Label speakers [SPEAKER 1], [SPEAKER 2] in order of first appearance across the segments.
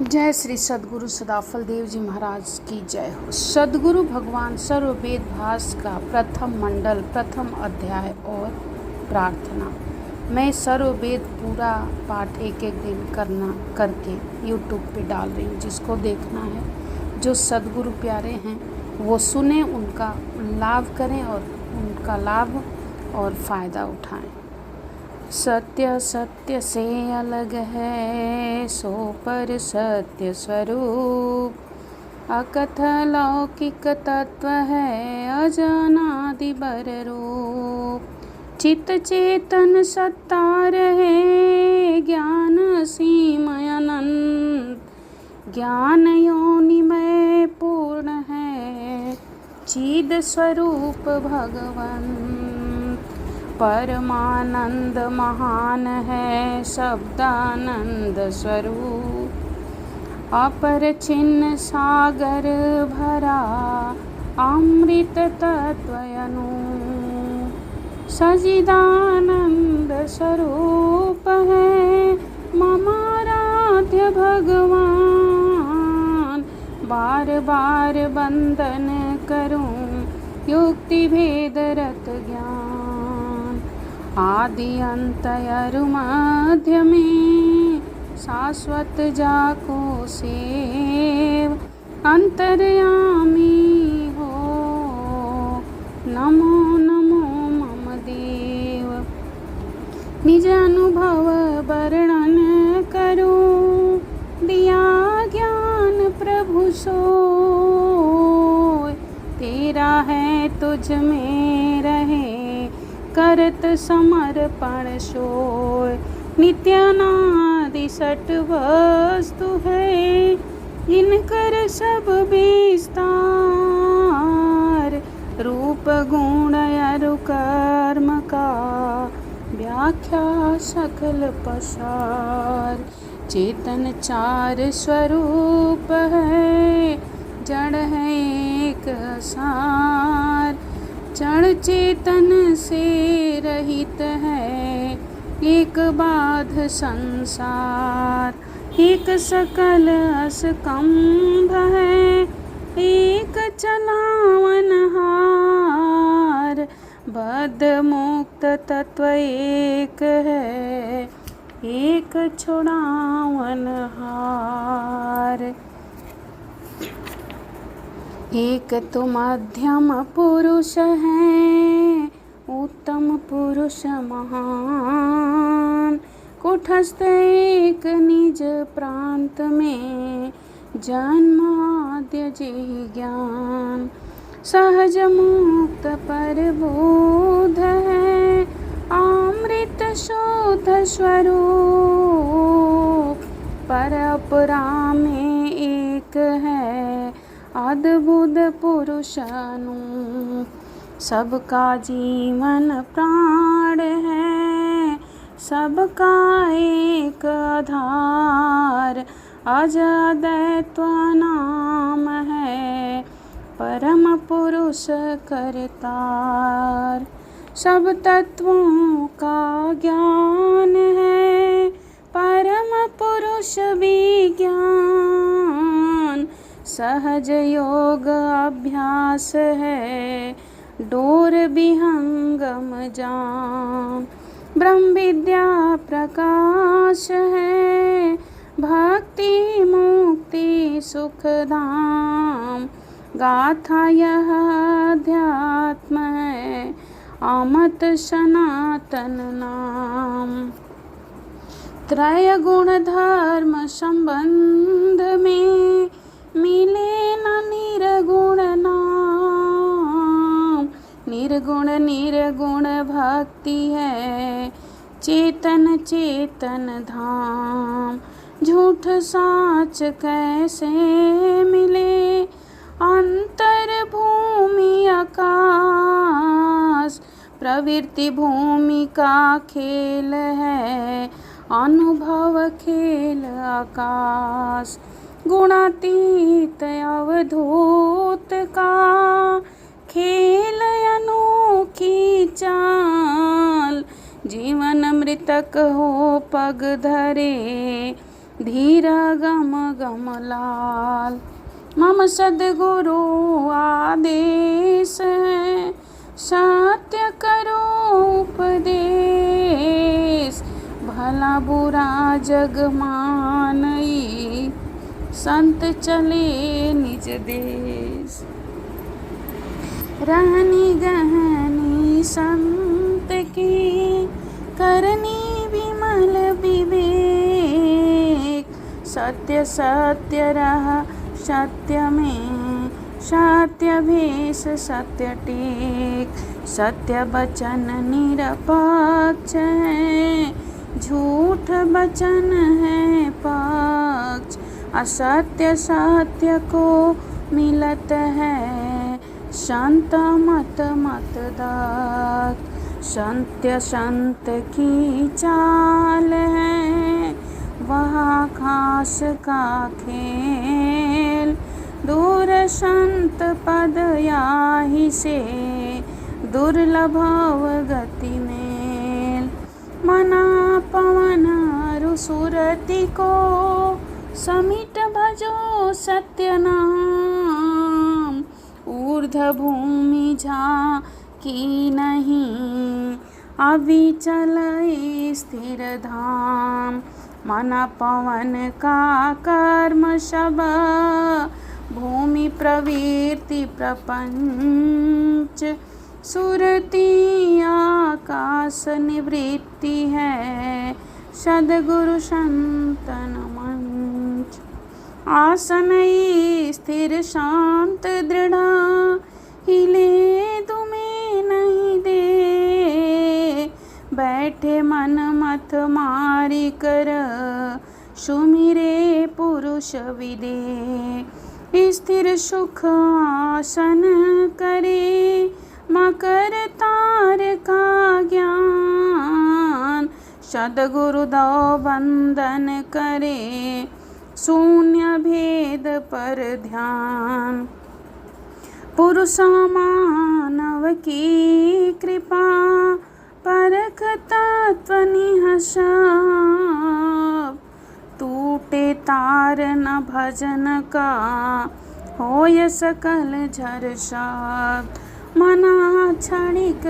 [SPEAKER 1] जय श्री सद्गुरु सदाफल देव जी महाराज की जय हो। सद्गुरु भगवान सर्ववेद भास का प्रथम मंडल, प्रथम अध्याय और प्रार्थना। मैं सर्ववेद पूरा पाठ एक एक दिन करके यूट्यूब पे डाल रही हूँ। जिसको देखना है, जो सद्गुरु प्यारे हैं वो सुने, उनका लाभ करें और उनका लाभ और फ़ायदा उठाएं। सत्य सत्य से अलग है, सो पर सत्य स्वरूप। अकथ लौकिक तत्व है, अजनादि बर रूप। चित चेतन सत्ता रहे, ज्ञान सीमय अनंत। ज्ञान योनिमय पूर्ण है, चिद स्वरूप भगवंत। परमानंद महान है, शब्दानंद स्वरूप। अपर छिन्न सागर भरा, अमृत तत्वयनु। सजिदानंद स्वरूप है, ममाराध्य भगवान। बार बार बंदन करूं, युक्ति भेद रत ज्ञान। आदि अंत अरु मध्य में, शाश्वत जाको सेव। अंतर्यामी हो, नमो नमो मम देव। निज अनुभव वर्णन करूं, दिया ज्ञान प्रभु सोय। तेरा है तुझ में रहे, करत समर्पण सोय। नित्यानादि सठ वस्तु है, इनकर सब विस्तार। रूप गुण अरु कर्म का, व्याख्या सकल पसार। चेतन चार स्वरूप है, जड़ है एक सार। जड़ चेतन से रहित है, एक बाध संसार। एक सकल असकंभ है, एक चलावन हार। बद्ध मुक्त तत्व एक है, एक छुड़ावन हार। एक तो मध्यम पुरुष है, उत्तम पुरुष महान। कुटस्थ एक निज प्रांत में, जन्माद्य जेहि ज्ञान। सहज मुक्त पर बोध है, अमृत शुद्ध स्वरूप। परपरा में एक है, अद्भुत पुरुषानु। सबका जीवन प्राण है, सबका एक आधार। अजदैत्व नाम है, परम पुरुष करतार। सब तत्वों का ज्ञान है, परम पुरुष विज्ञान। सहज योग अभ्यास है, डोर विहंगम जान। ब्रह्म विद्या प्रकाश है, भक्ति मुक्ति सुख धाम। गाथा यह अध्यात्म है, अमत सनातन नाम। त्रय गुण धर्म संबंध में, मिले न निर्गुण नाम। निर्गुण निर्गुण भक्ति है, चेतन चेतन धाम। झूठ साच कैसे मिले, अंतर भूमि आकाश। प्रवृत्ति भूमि का खेल है, अनुभव खेल आकाश। गुणातीत अवधूत का, खेल अनोखी चाल। जीवन मृतक हो पग धरे, धीर गम गम लाल। मम सद्गुरु आदेश है, सत्य करो उपदेश। भला बुरा जग मानई, संत चले निज देश। रहनी गहनी संत की, करनी विमल विवेक। सत्य सत्य रह सत्य में, सत्य भेष सत्य टेक। सत्य वचन निरपक्ष है, झूठ वचन है पक्ष। असत्य सत्य को मिलत है, संत मत मत दात। सत्य संत की चाल है, वह घास का खेल। दूर संत पद याहि से, दुर्लभ गति मेल। मना पवन सुरति को, समिट भजो सत्य नाम। ऊर्ध्व भूमि झाँकी नहीं, अविचल स्थिर धाम। मन पवन का कर्म सब, भूमि प्रवृत्ति प्रपंच। सुरति आकाश निवृत्ति है, सद्गुरु संतन मंच। आसन स्थिर शांत दृढ़, हिले दुमे नहीं दे। बैठे मन मत मारी कर, सुमिरे पुरुष विदे। स्थिर सुख आसन करे, मकर तार का ज्ञान। सद्गुरु दो वंदन करे, शून्य भेद पर ध्यान। पुरुष मानव की कृपा, परख तत्व निहसब। टूटे तार न भजन का, होय सकल झर शब्द। मना क्षणिक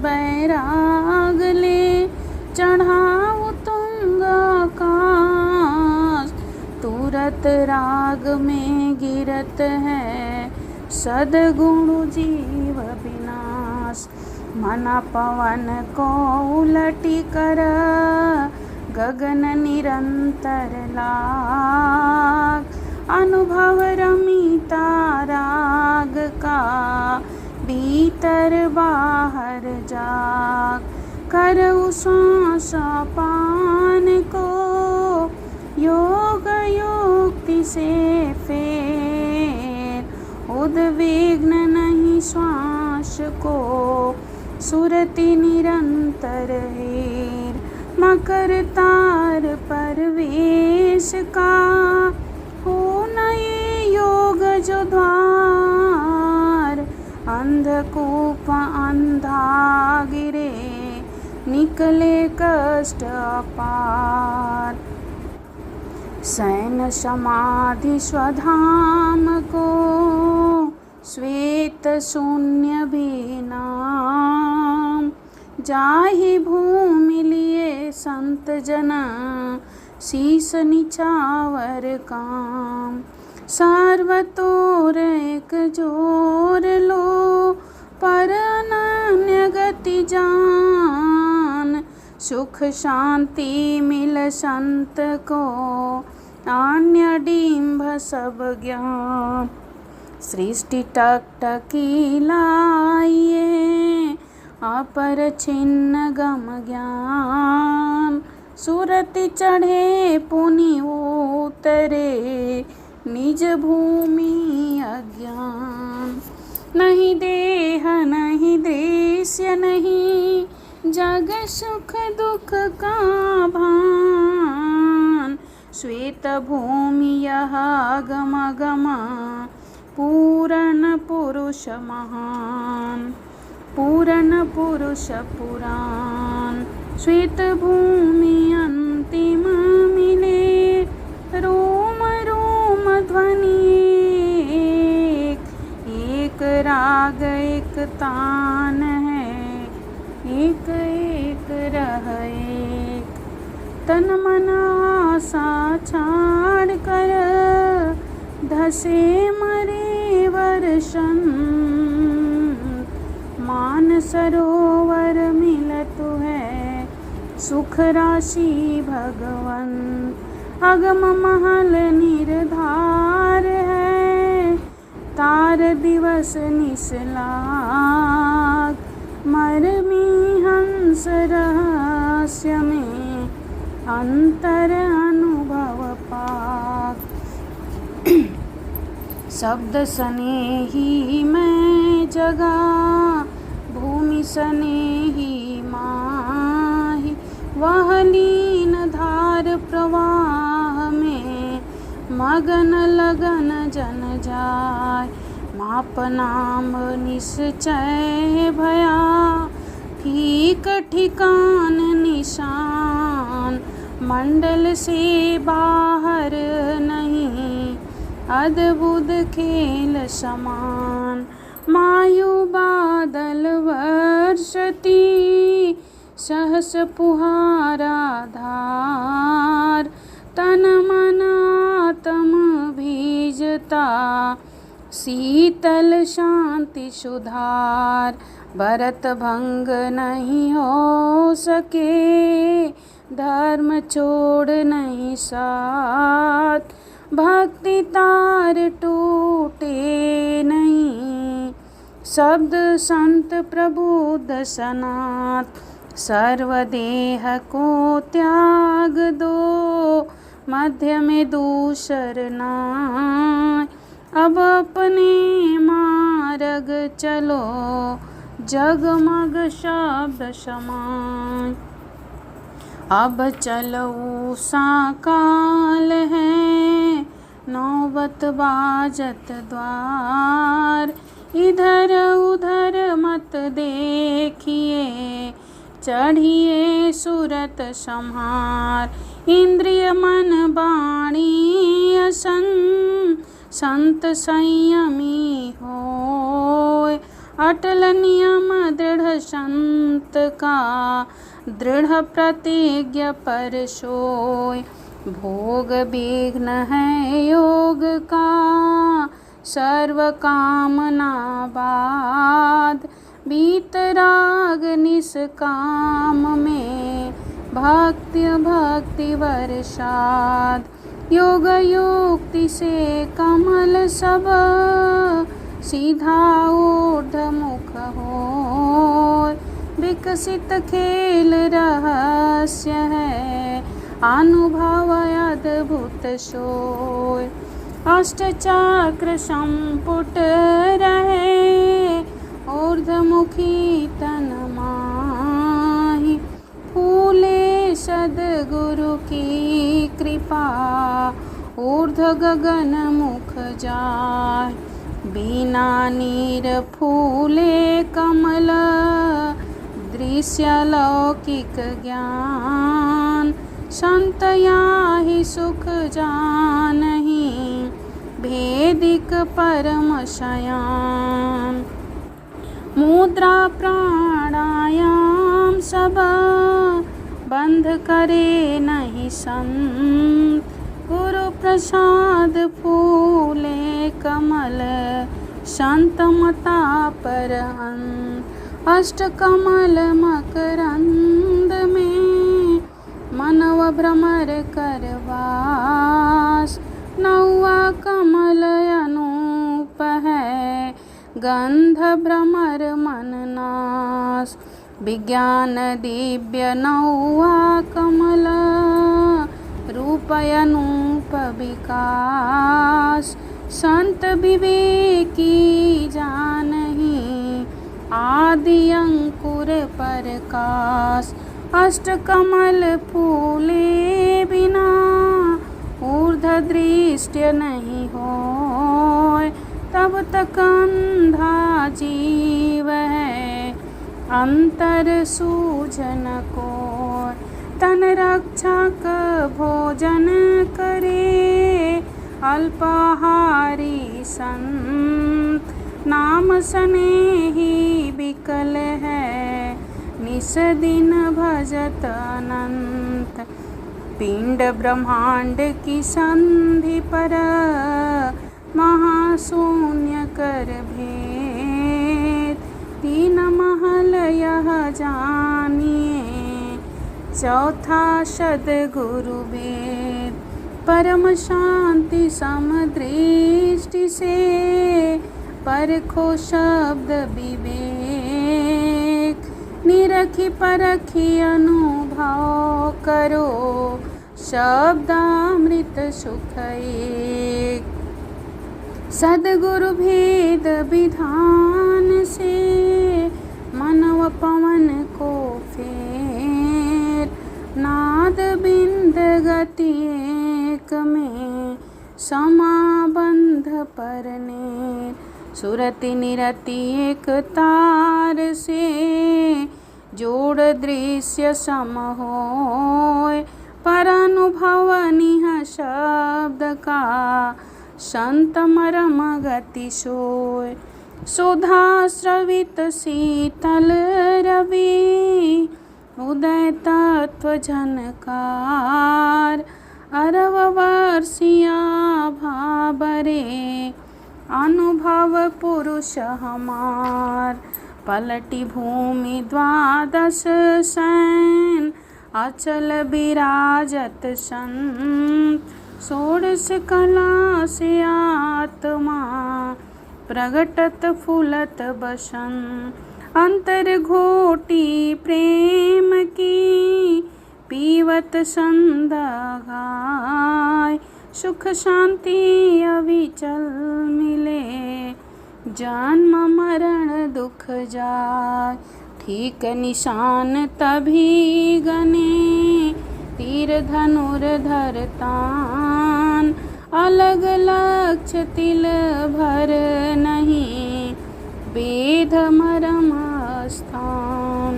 [SPEAKER 1] बैराग ले, चढ़ाऊ तुंग आकाश। तुरत राग में गिरत है, सद्गुरु जीव विनाश। मना पवन को उलटी कर, गगन निरंतर लाग। अनुभव रमिता राग का, भीतर बाहर जाग। करऊ श्वास पान को, योग युक्ति से फेर। उद्विग्न नहीं श्वास को, सुरति निरंतर हेर। मकर तार परवेश का, हो नए योग जो द्वार। अंधकूप अंधा गिरे, निकले कष्ट अपार। शयन समाधि स्वधाम को, श्वेत शून्य भी नाम। जाहि भूमि लिए संत जना, शीस निछावर काम। सर्वतोर एक जोर लो, पर अनन्य गति जान। सुख शांति मिल संत को, अन्य डिंभ सब ज्ञान। सृष्टि टकटकी लाइए, अपर छिन्न गम ज्ञान। सुरति चढ़े पुनि उतरे, निज भूमि अज्ञान। नहीं देह नहीं दृश्य नहीं, जग सुख दुख का भान। श्वेत भूमि यह गम गम, पूरण पुरुष महान। पूरण पुरुष पुराण। श्वेत भूमि अंतिम मिले, राग एक तान है, एक एक रह एक। तन मन आशा छाड़ कर धसे मरे वर्षन, मान सरोवर मिलत है सुख राशि भगवन। अगम महल निर्धार है, तार दिवस निसलाग। मरमी हंस रहस्य में अंतर अनुभव पाक। शब्द सने ही मैं जगा, भूमि सने ही माही। वह लीन धार प्रवाह में मगन लगन जन जाय। माप नाम निश्चय भया, ठीक ठिकान निशान। मंडल से बाहर नहीं, अद्भुत खेल समान। मायु बादल वर्षती, सहस फुहारा धार। तन मन आत्म भीजता, शीतल शांति सुधार। भरत भंग नहीं हो सके, धर्म छोड़ नहीं साथ। भक्ति तार टूटे नहीं, शब्द संत प्रबुद्ध सनात। सर्वदेह को त्याग दो, मध्य में दूसर नाय। अब अपने मार्ग चलो, जगमग शब्द समाय। अब चलो साकाल है, नौबत बाजत द्वार। इधर उधर मत देखिए, चढ़िए सुरत संहार। इंद्रिय मन वाणी असन, संत संयमी होय। अटल नियम दृढ़ संत का, दृढ़ प्रतिज्ञ पर सोय। भोग विघ्न है योग का, सर्व कामना बाद। बीतराग निष्काम में, भक्ति भक्ति वर्षाद। योग युक्ति से कमल सब, सीधा ऊर्ध्व मुख होय। विकसित खेल रहस्य है, अनुभव अद्भुत सोय। अष्टचक्र संपुट रहे, ऊर्ध्वमुखी तन माही। फूले सद्गुरु की कृपा, ऊर्ध्व गगन मुख जाय। बिना नीर फूले कमल, दृश्य लौकिक ज्ञान। संत याहि सुख जानहि, भेदिक परम शयान। मुद्रा प्राणायाम सब, बंध करे नहीं संत। गुरु प्रसाद फूले कमल, संत मता पर अंत। अष्ट कमल मकरंद में, मनव भ्रमर करवास। नौवा कमल अनूप है, गंध भ्रमर मननास। विज्ञान दिव्य नौवा कमल, रूप अनूप विकास। संत विवेकी जानहि, आदि अंकुर प्रकाश। अष्ट कमल फूले बिना, ऊर्ध्व दृष्टि नहीं होय। तब तक अंधा जीव है, अंतर सूझन कोय। तन रक्षक भोजन करे, अल्पाहारी संत। नाम स्नेही बिकल है, निस दिन भजत अनंत। पिंड ब्रह्मांड की संधि पर, महाशून्य कर भेद। तीन महल यह जानिए, चौथा सद्गुरु वेद। परम शांति समदृष्टि से, परखो शब्द विवेक। निरखी परखी अनुभव करो, शब्दामृत सुख एक। सद्गुरु भेद विधान से, मनव पवन को फेर। नाद बिंद गति एक में, समाबंध परने। सुरति निरति एक तार से, जोड़ दृश्य सम होय। पर अनुभव निह शब्द का, संत मरम गति सोय। सुधा स्रवित शीतल रवि, उदय तत्व झनकार। अरव वर्षिया भाबरे, अनुभव पुरुष हमार। पलटी भूमि द्वादश सैन, अचल विराजत संत। षोडश कला से आत्मा, प्रगटत फूलत बसंत। अंतर घोटी प्रेम की, पीवत संद गाय। सुख शांति अविचल मिले, जन्म मरण दुख जाय। ठीक निशान तभी गने, तीर धनुर्धर तान। अलग लक्ष्य तिल भर नहीं, वेद मरम स्थान।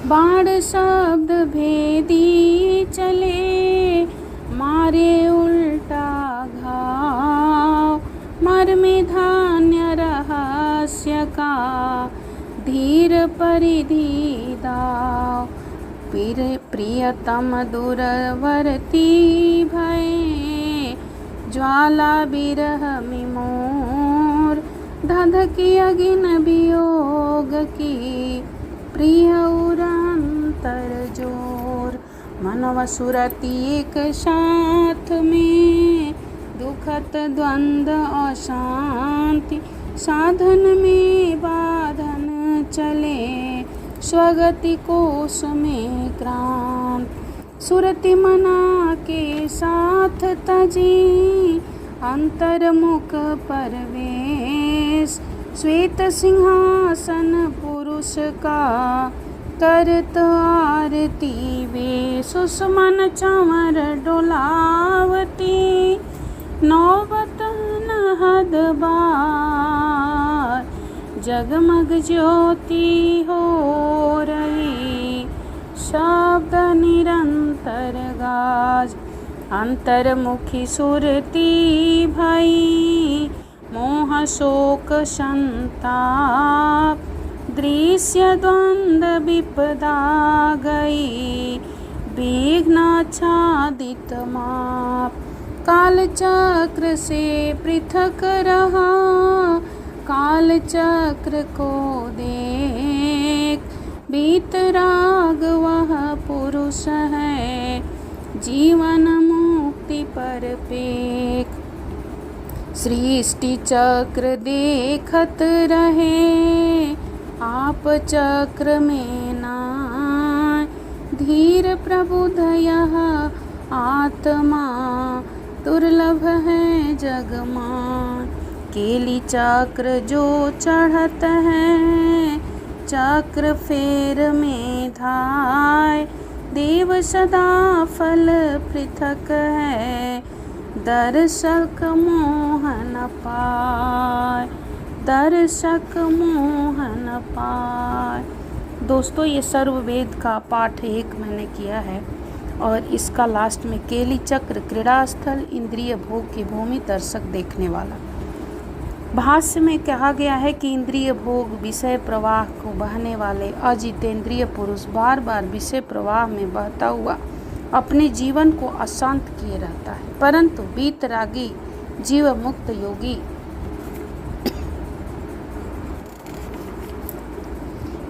[SPEAKER 1] बाण शब्द भेदी चले, मारे उल्टा घाव। मर्मे धान्य रहस्य का, धीर परिधि दाव। प्रियतम दूरवर्ती भये, ज्वाला बिरह मिमोर। धधकी अगिन वियोग की, प्रिय उरंतर जोर। मनव सुरति एक साथ में, दुखत द्वंद्व अशांति। साधन में बाधन चले, स्वगति कोश में क्रांत। सुरति मना के साथ तजी, अंतर्मुख परवेश। श्वेत सिंहासन पुरुष का, करत आरती वे। सुषमन चंवर डोलावती, नौबत नहद बार। जगमग ज्योति हो रही, शब्द निरंतर गाज। अंतर्मुखी सुरती भई, मोह शोक संताप। दृश्य द्वंद विपदा गई, विघ्न आच्छादित माप। काल चक्र से पृथक रहा, काल चक्र को देख। वीतराग वह पुरुष है, जीवन मुक्ति पर पेख। सृष्टि चक्र देखत रहे, आप चक्र में नाय। धीर प्रबुद्ध यह आत्मा, दुर्लभ है जगमान। केली चक्र जो चढ़त है, चक्र फेर में धाय। देव सदा फल पृथक है, दर्शक मोहन पाय। दर्शक मोहन पाय। दोस्तों, ये सर्ववेद का पाठ 1 मैंने किया है और इसका लास्ट में केली चक्र क्रीड़ा स्थल, इंद्रिय भोग की भूमि, दर्शक देखने वाला। भाष्य में कहा गया है कि इंद्रिय भोग विषय प्रवाह को बहने वाले अजितेंद्रिय पुरुष बार बार विषय प्रवाह में बहता हुआ अपने जीवन को अशांत किए रहता है, परंतु वीतरागी जीव मुक्त योगी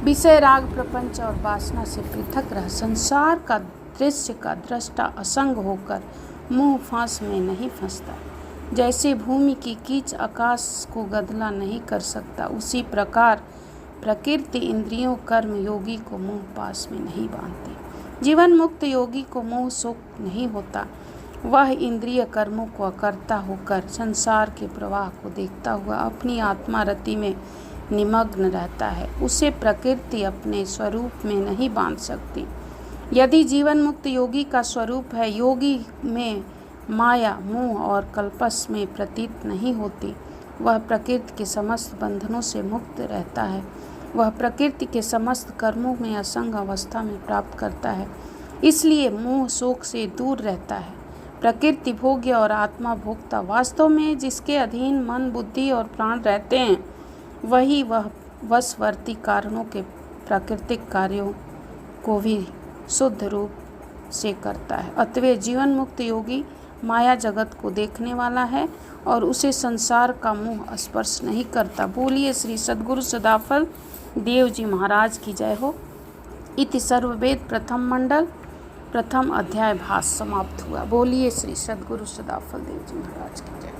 [SPEAKER 1] विषय राग प्रपंच और वासना से पृथक रह संसार का दृश्य का दृष्टा असंग होकर मुंह फांस में नहीं फंसता। जैसे भूमि की कीच आकाश को गदला नहीं कर सकता, उसी प्रकार प्रकृति इंद्रियों कर्म योगी को मुंह पास में नहीं बांधती। जीवन मुक्त योगी को मोह शोक नहीं होता। वह इंद्रिय कर्मों को अकर्ता होकर संसार के प्रवाह को देखता हुआ अपनी आत्मा रति में निमग्न रहता है। उसे प्रकृति अपने स्वरूप में नहीं बांध सकती। यदि जीवन मुक्त योगी का स्वरूप है, योगी में माया मोह और कल्पस में प्रतीत नहीं होती, वह प्रकृति के समस्त बंधनों से मुक्त रहता है। वह प्रकृति के समस्त कर्मों में असंग अवस्था में प्राप्त करता है, इसलिए मोह शोक से दूर रहता है। प्रकृति भोग्य और आत्मा भोक्ता। वास्तव में जिसके अधीन मन बुद्धि और प्राण रहते हैं, वही वह वशवर्ती कारणों के प्राकृतिक कार्यों को भी शुद्ध रूप से करता है। अतः जीवन मुक्त योगी माया जगत को देखने वाला है और उसे संसार का मोह स्पर्श नहीं करता। बोलिए श्री सद्गुरु सदाफल देव जी महाराज की जय हो। इति सर्ववेद प्रथम मंडल प्रथम अध्याय भाष्य समाप्त हुआ। बोलिए श्री सद्गुरु सदाफल देव जी महाराज की जय।